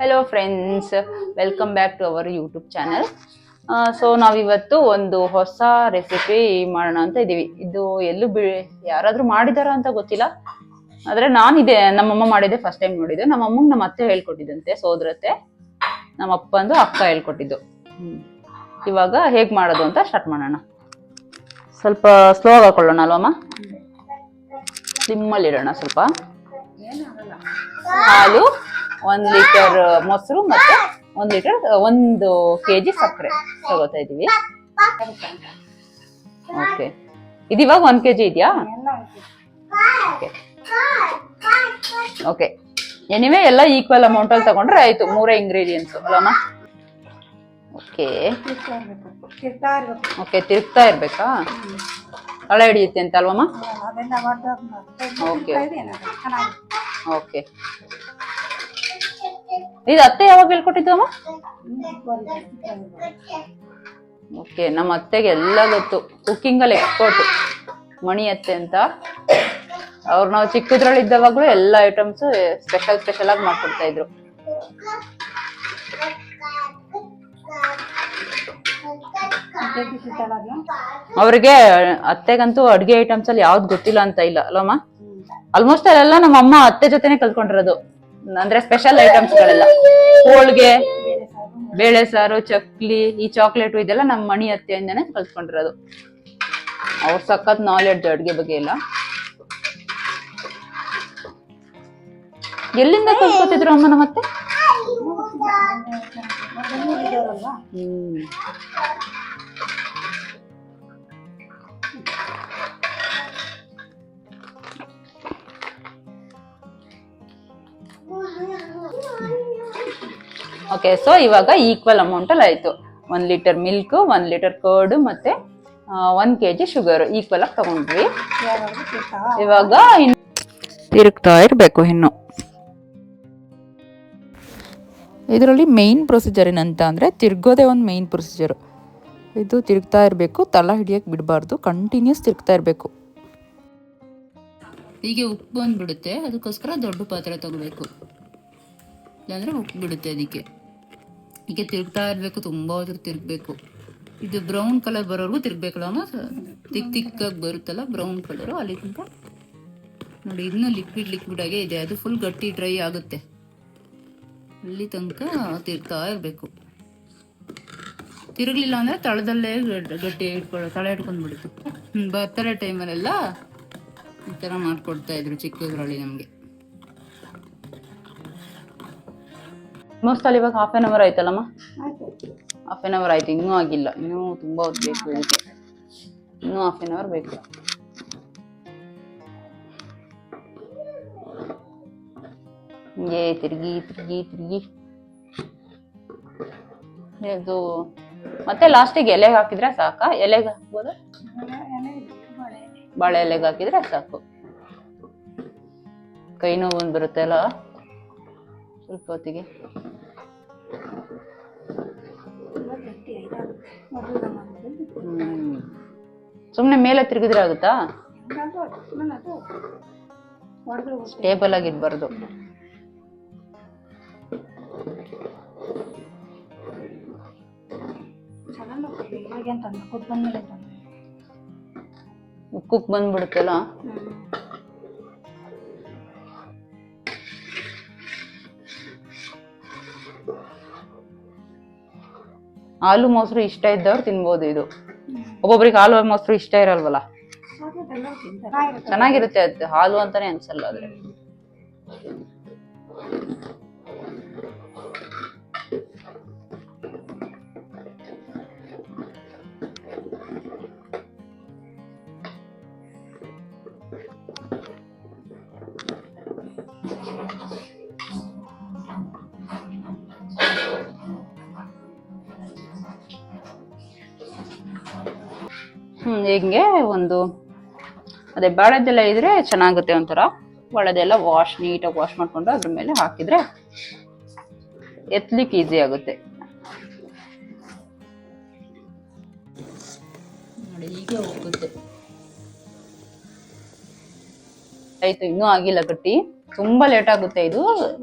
Hello friends, welcome back to our YouTube channel. So ನಾವಿವತ್ತು ಒಂದು ಹೊಸ ರೆಸಿಪಿ ಮಾಡೋಣ ಅಂತ ಇದ್ದೀವಿ. ಇದು ಎಲ್ಲೂ ಯಾರಾದರೂ ಮಾಡಿದಾರ ಅಂತ ಗೊತ್ತಿಲ್ಲ, ಆದರೆ ನಾನಿದೆ ನಮ್ಮಮ್ಮ ಮಾಡಿದ್ದೆ ಫಸ್ಟ್ ಟೈಮ್ ನೋಡಿದ್ದೆ. ನಮ್ಮಮ್ಮಂಗೆ ನಮ್ಮ ಅತ್ತೆ ಹೇಳ್ಕೊಟ್ಟಿದ್ದಂತೆ, ಸೋದರತ್ತೆ. ನಮ್ಮ ಅಪ್ಪಂದು ಅಕ್ಕ ಹೇಳ್ಕೊಟ್ಟಿದ್ದು. ಇವಾಗ ಹೇಗೆ ಮಾಡೋದು ಅಂತ ಸ್ಟಾರ್ಟ್ ಮಾಡೋಣ. ಸ್ವಲ್ಪ ಸ್ಲೋ ಆಗಿ ಹಾಕೊಳ್ಳೋಣ ಅಲ್ವಮ್ಮ? ಸಿಮ್ಮಲ್ಲಿಡೋಣ. ಸ್ವಲ್ಪ ಹಾಲು, 1 ಲೀಟರ್ ಮೊಸರು ಮತ್ತೆ 1 kg ಸಕ್ಕರೆ ತಗೋತಾ ಇದೀವಿ. ಓಕೆ, ಇದಿವಾಗ 1 kg ಇದೆಯಾ? ಓಕೆ, ಎನಿವೆ ಎಲ್ಲ ಈಕ್ವಲ್ ಅಮೌಂಟ್ ಅಲ್ಲಿ ತಗೊಂಡ್ರೆ ಆಯ್ತು. 3 ಇಂಗ್ರೀಡಿಯೆಂಟ್ಸ್ ಅಲ್ಲಮ್ಮ? ಓಕೆ ಓಕೆ, ತಿರುಗ್ತಾ ಇರ್ಬೇಕಾ? ತಳ ಹಿಡಿಯುತ್ತೆ ಅಂತ ಅಲ್ವಮ್ಮ? Okay okay. ಇದು ಅತ್ತೆ ಯಾವಾಗ ಹೇಳ್ಕೊಟ್ಟಿದ್ದು ಅಮ್ಮ? ಓಕೆ, ನಮ್ಮ ಅತ್ತೆಗೆ ಎಲ್ಲ ಗೊತ್ತು, ಕುಕ್ಕಿಂಗ್ ಅಲ್ಲಿ ಎಕ್ಸ್ಪರ್ಟ್, ಮಣಿ ಅತ್ತೆ ಅಂತ. ಅವ್ರು ನಾವು ಚಿಕ್ಕದ್ರಲ್ಲಿ ಇದ್ದವಾಗ್ಲೂ ಎಲ್ಲ ಐಟಮ್ಸ್ ಸ್ಪೆಷಲ್ ಆಗಿ ಮಾಡ್ಕೊಡ್ತಾ ಇದ್ರು. ಅವ್ರಿಗೆ ಅತ್ತೆಗಂತೂ ಅಡ್ಗೆ ಐಟಮ್ಸ್ ಅಲ್ಲಿ ಯಾವ್ದು ಗೊತ್ತಿಲ್ಲ ಅಂತ ಇಲ್ಲ ಅಲ್ಲಮ್ಮ? ಆಲ್ಮೋಸ್ಟ್ ಅಲ್ಲೆಲ್ಲ ನಮ್ಮ ಅಮ್ಮ ಅತ್ತೆ ಜೊತೆನೆ ಕಲ್ತ್ಕೊಂಡಿರೋದು. ಅಂದ್ರೆ ಸ್ಪೆಷಲ್ ಐಟಮ್ಸ್ ಗಳೆಲ್ಲ, ಹೋಳ್ಗೆ, ಬೇಳೆ ಸಾರು, ಚಕ್ಲಿ, ಈ ಚಾಕ್ಲೇಟು, ಇದೆಲ್ಲ ನಮ್ಮ ಮಣಿ ಅತ್ತೆಯಿಂದಾನೆ ಕಲ್ತ್ಕೊಂಡಿರೋದು. ಅವ್ರ ಸಖತ್ ನಾಲೆಡ್ಜ್ ಅಡ್ಗೆ ಬಗ್ಗೆ ಎಲ್ಲ. ಎಲ್ಲಿಂದ ಕಲ್ತ್ಕೊತಿದ್ರು ಅಮ್ಮ ನಮ್ಮತ್ತೆ? ಓಕೆ, ಸೊ ಇವಾಗ ಈಕ್ವಲ್ ಅಮೌಂಟ್ ಅಲ್ಲಿ ಆಯ್ತು. 1 ಲೀಟರ್ ಮಿಲ್ಕ್, 1 ಲೀಟರ್ ಕರ್ಡ್ ಮತ್ತೆ 1 kg ಶುಗರ್ ಈಕ್ವಲ್ ಆಗಿ ತಗೊಂಡ್ವಿ. ಇವಾಗ ತಿರುಗ್ತಾ ಇರಬೇಕು. ಇನ್ನು ಇದರಲ್ಲಿ ಮೇನ್ ಪ್ರೊಸೀಜರ್ ಏನಂತ ಅಂದರೆ, ತಿರ್ಗೋದೇ ಒಂದು ಮೇನ್ ಪ್ರೊಸೀಜರು. ಇದು ತಿರುಗ್ತಾ ಇರಬೇಕು, ತಳ ಹಿಡಿಯೋಕ್ಕೆ ಬಿಡಬಾರ್ದು, ಕಂಟಿನ್ಯೂಸ್ ತಿರುಗ್ತಾ ಇರಬೇಕು. ಹೀಗೆ ಉಪ್ಪು ಬಂದ್ಬಿಡುತ್ತೆ, ಅದಕ್ಕೋಸ್ಕರ ದೊಡ್ಡ ಪಾತ್ರೆ ತಗೋಬೇಕು, ಇಲ್ಲಾಂದರೆ ಉಪ್ಪು ಬಿಡುತ್ತೆ. ಅದಕ್ಕೆ ಹೀಗೆ ತಿರುಗ್ತಾ ಇರಬೇಕು, ತುಂಬ ಹೊತ್ತು ತಿರುಗಬೇಕು. ಇದು ಬ್ರೌನ್ ಕಲರ್ ಬರೋವರೆಗೂ ತಿರುಗಬೇಕಲ್ಲ, ತಿಕ್ಕಾಗಿ ಬರುತ್ತಲ್ಲ ಬ್ರೌನ್ ಕಲರು, ಅಲ್ಲಿ ತನಕ ನೋಡಿ. ಇನ್ನೂ ಲಿಕ್ವಿಡ್ ಆಗೇ ಇದೆ, ಅದು ಫುಲ್ ಗಟ್ಟಿ ಡ್ರೈ ಆಗುತ್ತೆ. ಅಲ್ಲಿ ತನಕ ತಿರುಗ್ತಾ ಇರಬೇಕು. ತಿರುಗಲಿಲ್ಲ ಅಂದರೆ ತಳದಲ್ಲೇ ಗಟ್ಟಿ ತಳ ಇಟ್ಕೊಂಡ್ಬಿಡುತ್ತೆ. ಬರ್ತಡೇ ಟೈಮಲ್ಲೆಲ್ಲ ಈ ಥರ ಮಾಡಿಕೊಡ್ತಾ ಇದ್ರು ಚಿಕ್ಕದ್ರಲ್ಲಿ ನಮಗೆ. ಆಲ್ಮೋಸ್ಟ್ ಅಲ್ಲಿ ಇವಾಗ 1/2 hour ಆಯ್ತಲ್ಲಮ್ಮ? 1/2 hour ಆಯ್ತು, ಇನ್ನೂ ಆಗಿಲ್ಲ. ಇನ್ನೂ ತುಂಬ ಹೊತ್ತು ಬೇಕು ಇದಕ್ಕೆ, ಇನ್ನೂ 1/2 hour ಬೇಕು. ಹಿಂಗೆ ತಿರುಗಿ ಇದು. ಮತ್ತೆ ಲಾಸ್ಟಿಗೆ ಎಲೆಗೆ ಹಾಕಿದ್ರೆ ಸಾಕಾ? ಎಲೆಗೆ ಹಾಕ್ಬೋದಾ? ಬಾಳೆ ಎಲೆಗೆ ಹಾಕಿದ್ರೆ ಸಾಕು. ಕೈ ನೋವು ಬಂದು ಬರುತ್ತೆ ಅಲ್ಲ ಸ್ವಲ್ಪ ಹೊತ್ತಿಗೆ. ಸುಮ್ಮನೆ ಮೇಲೆ ತಿರುಗಿದ್ರೆ ಆಗುತ್ತಾ? ಸ್ಟೇಬಲ್ ಆಗಿರ್ಬಾರ್ದು. ಉಕ್ಕುಕ್ ಬಂದ್ಬಿಡುತ್ತಲ್ಲ. ಹಾಲು ಮೊಸರು ಇಷ್ಟ ಇದ್ದವ್ರು ತಿನ್ಬೋದು ಇದು. ಒಬ್ಬೊಬ್ರಿಗೆ ಹಾಲು ಮೊಸರು ಇಷ್ಟ ಇರಲ್ವಲ್ಲ. ಚೆನ್ನಾಗಿರುತ್ತೆ ಅದು, ಹಾಲು ಅಂತಾನೆ ಅನ್ಸಲ್ಲ ಆದ್ರೆ. ಹಿಂಗೆ ಒಂದು ಅದೇ ಬಾಳೆದೆಲ್ಲ ಇದ್ರೆ ಚೆನ್ನಾಗುತ್ತೆ ಒಂಥರ. ಬಾಳೆದೆಲ್ಲ ನೀಟಾಗಿ ವಾಶ್ ಮಾಡ್ಕೊಂಡು ಅದ್ರ ಮೇಲೆ ಹಾಕಿದ್ರೆ ಎತ್ತಲಿಕ್ಕೆ ಈಸಿ ಆಗುತ್ತೆ. ನೋಡಿ ಹೀಗೆ ಹೋಗುತ್ತೆ. ಆಯ್ತು, ಇನ್ನೂ ಆಗಿಲ್ಲ ಗಟ್ಟಿ, ತುಂಬಾ ಲೇಟ್ ಆಗುತ್ತೆ. ಇದು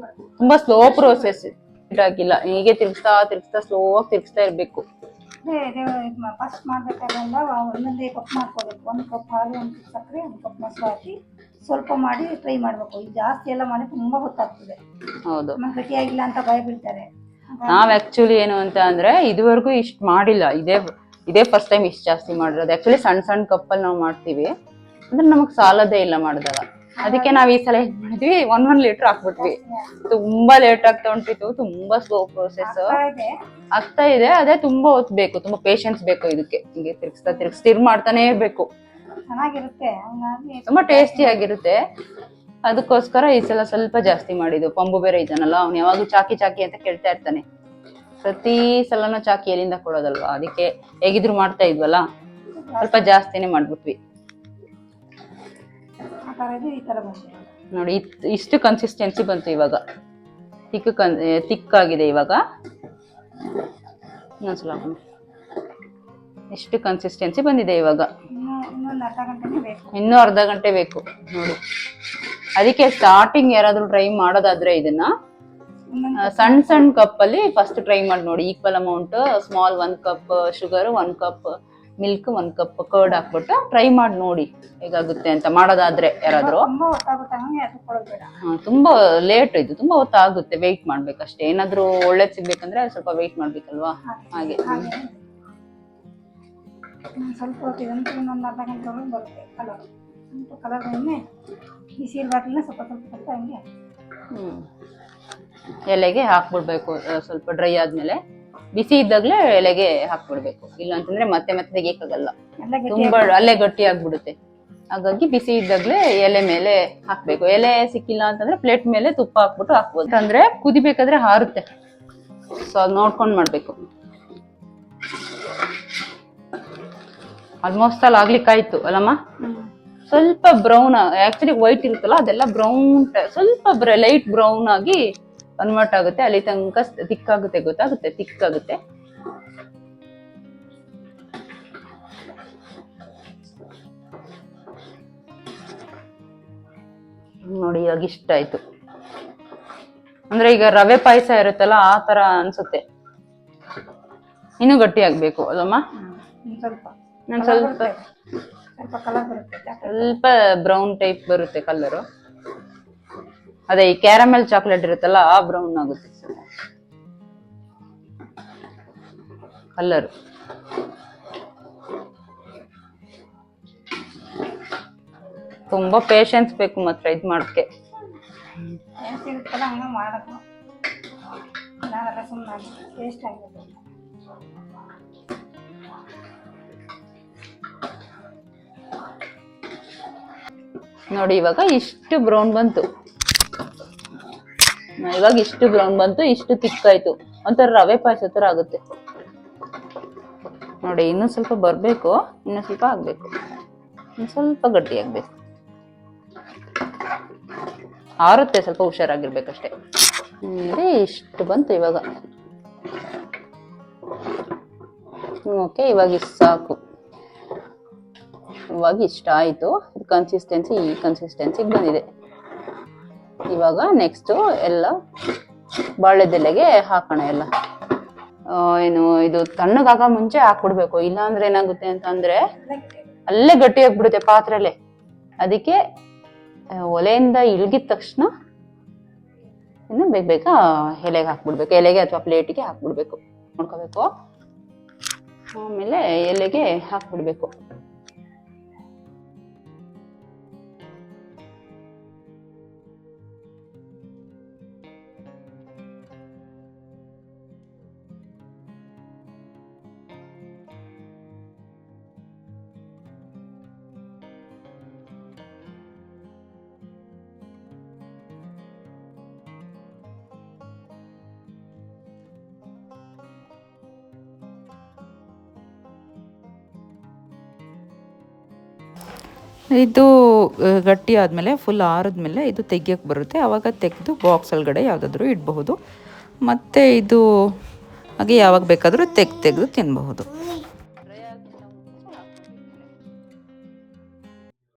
ತುಂಬಾ ಸ್ಲೋ ಪ್ರೋಸೆಸ್. ಹಾಕಿಲ್ಲ, ಹೀಗೆ ತಿರ್ಗಿಸ್ತಾ ಸ್ಲೋ ಆಗಿ ತಿರ್ಗಿಸ್ತಾ ಇರ್ಬೇಕು. ಫಸ್ಟ್ ಮಾಡ್ಬೇಕಾದ್ರೆಲ್ಲ ಒಂದೊಂದೇ ಕಪ್ ಮಾಡ್ಕೋಬೇಕು. 1 ಕಪ್ ಹಾಲು, 1 ಕಪ್ ಸಕ್ಕರೆ, 1 ಕಪ್ ಮೊಸರು ಹಾಕಿ ಸ್ವಲ್ಪ ಮಾಡಿ ಟ್ರೈ ಮಾಡಬೇಕು. ಇದು ಜಾಸ್ತಿ ಎಲ್ಲ ಮಾಡಿ ತುಂಬಾ ಗೊತ್ತಾಗ್ತದೆ. ಹೌದು, ಗಟ್ಟಿಯಾಗಿಲ್ಲ ಅಂತ ಭಯ ಬೀಳ್ತಾರೆ. ನಾವ್ ಆಕ್ಚುಲಿ ಏನು ಅಂತ ಅಂದ್ರೆ ಇದುವರೆಗೂ ಇಷ್ಟು ಮಾಡಿಲ್ಲ, ಇದೇ ಫಸ್ಟ್ ಟೈಮ್ ಇಷ್ಟು ಜಾಸ್ತಿ ಮಾಡಿರೋದು. ಆಕ್ಚುಲಿ ಸಣ್ಣ ಕಪ್ಪಲ್ಲಿ ನಾವು ಮಾಡ್ತೀವಿ ಅಂದ್ರೆ ನಮಗ್ ಸಾಲದೇ ಇಲ್ಲ ಮಾಡಿದಾಗ. ಅದಕ್ಕೆ ನಾವ್ ಈ ಸಲ ಏನ್ ಮಾಡಿದ್ವಿ, 1 ಲೀಟರ್ ಹಾಕ್ಬಿಟ್ವಿ. ತುಂಬಾ ಲೇಟ್ ಆಗ್ತಾ ಉಂಟಿತ್ತು, ತುಂಬಾ ಸ್ಲೋ ಪ್ರೋಸೆಸ್ ಆಗ್ತಾ ಇದೆ. ಅದೇ ತುಂಬಾ ಹೊತ್ತು ಬೇಕು, ತುಂಬಾ ಪೇಶನ್ಸ್ ಬೇಕು ಇದಕ್ಕೆ. ಹಿಂಗೆ ತಿರ್ಗಿಸ್ತಾ ಮಾಡ್ತಾನೆ ಇರ್ಬೇಕು. ಚೆನ್ನಾಗಿರುತ್ತೆ, ತುಂಬಾ ಟೇಸ್ಟಿ ಆಗಿರುತ್ತೆ. ಅದಕ್ಕೋಸ್ಕರ ಈ ಸಲ ಸ್ವಲ್ಪ ಜಾಸ್ತಿ ಮಾಡಿದ್ದು. ಪಂಬು ಬೇರೆ ಇದ್ದಾನಲ್ಲ, ಅವ್ನು ಯಾವಾಗೂ ಚಾಕಿ ಅಂತ ಕೇಳ್ತಾ ಇರ್ತಾನೆ. ಪ್ರತಿ ಸಲನೂ ಚಾಕಿ ಎಲ್ಲಿಂದ ಕೊಡೋದಲ್ವಾ, ಅದಕ್ಕೆ ಹೇಗಿದ್ರು ಮಾಡ್ತಾ ಇದ್ವಲ್ಲ, ಸ್ವಲ್ಪ ಜಾಸ್ತಿನೇ ಮಾಡ್ಬಿಟ್ವಿ. ನೋಡಿ ಇಷ್ಟು ಕನ್ಸಿಸ್ಟೆನ್ಸಿ ಬಂತು ಇವಾಗ. ತಿಕ್ ಆಗಿದೆ ಇವಾಗ. ಇನ್ನೊಂದ್ಸಲ ಇಷ್ಟು ಕನ್ಸಿಸ್ಟೆನ್ಸಿ ಬಂದಿದೆ ಇವಾಗ. ಇನ್ನೂ ಅರ್ಧ ಗಂಟೆ ಬೇಕು ನೋಡಿ. ಅದಕ್ಕೆ ಸ್ಟಾರ್ಟಿಂಗ್ ಯಾರಾದ್ರೂ ಟ್ರೈ ಮಾಡೋದಾದ್ರೆ ಇದನ್ನ ಸಣ್ಣ ಕಪ್ಪಲ್ಲಿ ಫಸ್ಟ್ ಟ್ರೈ ಮಾಡಿ ನೋಡಿ. Equal amount small 1 cup sugar, 1 cup milk, 1 cup curd ಹಾಕ್ಬಿಟ್ಟು ಟ್ರೈ ಮಾಡಿ ನೋಡಿ ಹೇಗಾಗುತ್ತೆ ಅಂತ. ಮಾಡೋದಾದ್ರೆ ಯಾರಾದ್ರೂ ತುಂಬಾ ಲೇಟ್, ಇದು ತುಂಬಾ ಹೊತ್ತಾಗುತ್ತೆ, ವೆಯ್ಟ್ ಮಾಡ್ಬೇಕಷ್ಟೇ. ಏನಾದ್ರೂ ಒಳ್ಳೇದ್ ಸಿಗ್ಬೇಕಂದ್ರೆ ಸ್ವಲ್ಪ ವೆಯ್ಟ್ ಮಾಡ್ಬೇಕಲ್ವಾ, ಹಾಗೆ. ಸ್ವಲ್ಪ ಹೊತ್ತಿಗೆ ಇನ್ನೊಂದು ಅರ್ಧ ಗಂಟೆ ಒಳಗೆ ಬರುತ್ತೆ ಕಲರ್. ಕಲರ್ ಬಿಸಿ ಇರಬಾರ್ದಿಲ್ಲ, ಸ್ವಲ್ಪ ಹಂಗೆ ಎಲೆಗೆ ಹಾಕ್ಬಿಡ್ಬೇಕು. ಸ್ವಲ್ಪ ಡ್ರೈ ಆದ್ಮೇಲೆ ಬಿಸಿ ಇದ್ದಾಗಲೇ ಎಲೆಗೆ ಹಾಕ್ಬಿಡ್ಬೇಕು. ಇಲ್ಲ ಅಂತಂದ್ರೆ ಮತ್ತೆ ತೆಗಿಯಕ್ಕಾಗಲ್ಲ, ತುಂಬಾ ಅಲ್ಲೇ ಗಟ್ಟಿ ಆಗ್ಬಿಡುತ್ತೆ. ಹಾಗಾಗಿ ಬಿಸಿ ಇದ್ದಾಗಲೇ ಎಲೆ ಮೇಲೆ ಹಾಕ್ಬೇಕು. ಎಲೆ ಸಿಕ್ಕಿಲ್ಲ ಅಂತಂದ್ರೆ ಪ್ಲೇಟ್ ಮೇಲೆ ತುಪ್ಪ ಹಾಕ್ಬಿಟ್ಟು ಹಾಕ್ಬೋದು. ಅಂದ್ರೆ ಕುದಿಬೇಕಾದ್ರೆ ಹಾರುತ್ತೆ, ಸೊ ಅದ್ ನೋಡ್ಕೊಂಡ್ ಮಾಡ್ಬೇಕು. ಆಲ್ಮೋಸ್ಟ್ ಅಲ್ಲಿ ಆಗ್ಲಿಕ್ಕಾಯ್ತು ಅಲ್ಲಮ್ಮ. ಸ್ವಲ್ಪ ಬ್ರೌನ್, ಆಕ್ಚುಲಿ ವೈಟ್ ಇರುತ್ತಲ್ಲ ಅದೆಲ್ಲ ಬ್ರೌನ್, ಸ್ವಲ್ಪ ಲೈಟ್ ಬ್ರೌನ್ ಆಗಿ ಕನ್ವರ್ಟ್ ಆಗುತ್ತೆ. ಅಲ್ಲಿ ತನಕ ತಿಕ್ಕಾಗುತ್ತೆ, ಗೊತ್ತಾಗುತ್ತೆ, ತಿಕ್ಕಾಗುತ್ತೆ. ನೋಡಿ ಇವಾಗ ಇಷ್ಟ ಆಯ್ತು. ಅಂದ್ರೆ ಈಗ ರವೆ ಪಾಯಸ ಇರುತ್ತಲ್ಲ ಆ ತರ ಅನ್ಸುತ್ತೆ. ಇನ್ನು ಗಟ್ಟಿ ಆಗ್ಬೇಕು ಅಲ್ಲಮ್ಮ. ಸ್ವಲ್ಪ ಬ್ರೌನ್ ಟೈಪ್ ಬರುತ್ತೆ ಕಲರು. ಅದೇ ಈ ಕ್ಯಾರಮೆಲ್ ಚಾಕ್ಲೇಟ್ ಇರುತ್ತಲ್ಲ ಆ ಬ್ರೌನ್ ಆಗುತ್ತೆ ಕಲರ್. ತುಂಬಾ ಪೇಶನ್ಸ್ ಬೇಕು ಮಾತ್ರ ಇದ್ ಮಾಡಕ್ಕೆ. ನೋಡಿ ಇವಾಗ ಇಷ್ಟು ಬ್ರೌನ್ ಬಂತು. ಇಷ್ಟು ತಿಕ್ಕಾಯ್ತು. ಒಂಥರ ರವೆ ಪಾಯಸ ತರ ಆಗುತ್ತೆ ನೋಡಿ. ಇನ್ನೂ ಸ್ವಲ್ಪ ಬರ್ಬೇಕು, ಇನ್ನೂ ಸ್ವಲ್ಪ ಆಗ್ಬೇಕು, ಇನ್ನು ಸ್ವಲ್ಪ ಗಟ್ಟಿ ಆಗ್ಬೇಕು. ಆರುತ್ತೆ, ಸ್ವಲ್ಪ ಹುಷಾರಾಗಿರ್ಬೇಕಷ್ಟೇ. ಇಷ್ಟು ಬಂತು ಇವಾಗ. ಓಕೆ, ಇವಾಗ ಇಷ್ಟು ಸಾಕು. ಇವಾಗ ಇಷ್ಟ ಆಯ್ತು. ಕನ್ಸಿಸ್ಟೆನ್ಸಿ ಈ ಕನ್ಸಿಸ್ಟೆನ್ಸಿಗೆ ಬಂದಿದೆ. ಇವಾಗ ನೆಕ್ಸ್ಟ್ ಎಲ್ಲ ಬಾಳೆದೆಲೆಗೆ ಹಾಕೋಣ. ಎಲ್ಲ ಏನು ಇದು ತಣ್ಣಗಾಗ ಮುಂಚೆ ಹಾಕ್ಬಿಡ್ಬೇಕು, ಇಲ್ಲ ಅಂದ್ರೆ ಏನಾಗುತ್ತೆ ಅಂತಂದ್ರೆ ಅಲ್ಲೇ ಗಟ್ಟಿ ಆಗ್ಬಿಡುತ್ತೆ ಪಾತ್ರೆಲೆ. ಅದಕ್ಕೆ ಒಲೆಯಿಂದ ಇಳ್ಗಿದ ತಕ್ಷಣ ಇನ್ನು ಬೇಗ ಎಲೆಗೆ ಹಾಕ್ಬಿಡ್ಬೇಕು. ಎಲೆಗೆ ಅಥವಾ ಪ್ಲೇಟಿಗೆ ಹಾಕ್ಬಿಡ್ಬೇಕು, ನೋಡ್ಕೋಬೇಕು. ಆಮೇಲೆ ಎಲೆಗೆ ಹಾಕ್ಬಿಡ್ಬೇಕು. ಇದು ಗಟ್ಟಿ ಆದಮೇಲೆ ಫುಲ್ ಆರಿದ್ಮೇಲೆ ಇದು ತೆಗಿಯೋಕ್ಕೆ ಬರುತ್ತೆ. ಆವಾಗ ತೆಗೆದು ಬಾಕ್ಸ್ ಒಳಗಡೆ ಯಾವುದಾದ್ರೂ ಇಡಬಹುದು. ಮತ್ತು ಇದು ಹಾಗೆ ಯಾವಾಗ ಬೇಕಾದರೂ ತೆಗೆದು ತಿನ್ನಬಹುದು.